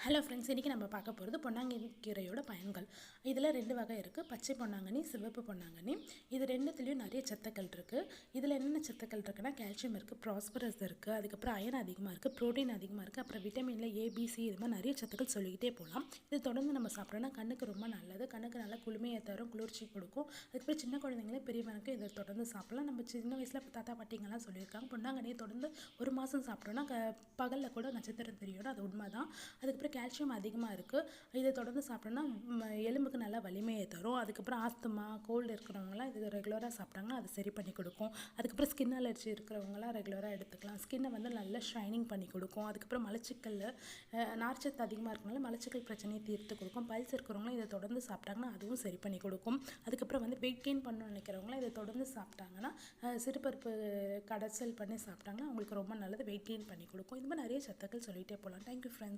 Hello friends, இன்றைக்கி நம்ம பார்க்க போகிறது பொன்னாங்கண்ணி கீரையோட பயன்கள். இதில் 2 வகை இருக்குது, பச்சை பொன்னாங்கண்ணி, சிவப்பு பொன்னாங்கண்ணி. இது ரெண்டுத்துலேயும் நிறைய சத்துக்கள் இருக்குது. இதில் என்னென்ன சத்துக்கள் இருக்குன்னா, கால்சியம் இருக்குது, ப்ராஸ்பரஸ் இருக்குது, அதுக்கப்புறம் அயன் அதிகமாக இருக்குது, ப்ரோட்டீன் அதிகமாக இருக்குது, அப்புறம் விட்டமினில் ஏபிசி, இது மாதிரி நிறைய சத்துக்கள் சொல்லிக்கிட்டே போகலாம். இது தொடர்ந்து நம்ம சாப்பிட்டோன்னா கண்ணுக்கு ரொம்ப நல்லது. கண்ணுக்கு நல்லா குளுமையை தரும், குளிர்ச்சி கொடுக்கும். அதுக்கப்புறம் சின்ன குழந்தைங்களே பெரியவனுக்கு இதை தொடர்ந்து சாப்பிடலாம். நம்ம சின்ன வயசில் தாத்தா பாட்டிங்கெல்லாம் சொல்லியிருக்காங்க, பொன்னாங்கண்ணியை தொடர்ந்து 1 மாதம் சாப்பிட்டோன்னா பகலில் கூட நட்சத்திரம் தெரியணும். அது உண்மை தான். அதுக்கப்புறம் கால்சியம் அதிகமாக இருக்குது. இதை தொடர்ந்து சாப்பிட்டோன்னா எலும்புக்கு நல்லா வலிமையை தரும். அதுக்கப்புறம் ஆஸ்துமா, கோல்டு இருக்கிறவங்களாம் இது ரெகுலராக சாப்பிட்டாங்கன்னா அது சரி பண்ணி கொடுக்கும். அதுக்கப்புறம் ஸ்கின் அலர்ஜி இருக்கிறவங்களாம் ரெகுலராக எடுத்துக்கலாம். ஸ்கின்னை நல்லா ஷைனிங் பண்ணி கொடுக்கும். அதுக்கப்புறம் மலச்சிக்கல், நார்ச்சத்து அதிகமாக இருக்கனால மலச்சிக்கல் பிரச்சனையை தீர்த்து கொடுக்கும். பல்ஸ் இருக்கிறவங்களும் இதை தொடர்ந்து சாப்பிட்டாங்கன்னா அதுவும் சரி பண்ணி கொடுக்கும். அதுக்கப்புறம் வெயிட் கெயின் பண்ணணும்னு நினைக்கிறவங்களாம் இதை தொடர்ந்து சாப்பிட்டாங்கன்னா, சிறுபருப்பு கடைசல் பண்ணி சாப்பிட்டாங்கன்னா அவங்களுக்கு ரொம்ப நல்லது, வெயிட் கெயின் பண்ணி கொடுக்கும். இது மாதிரி நிறைய சத்துக்கள் சொல்லிகிட்டே போகலாம். Thank you friends.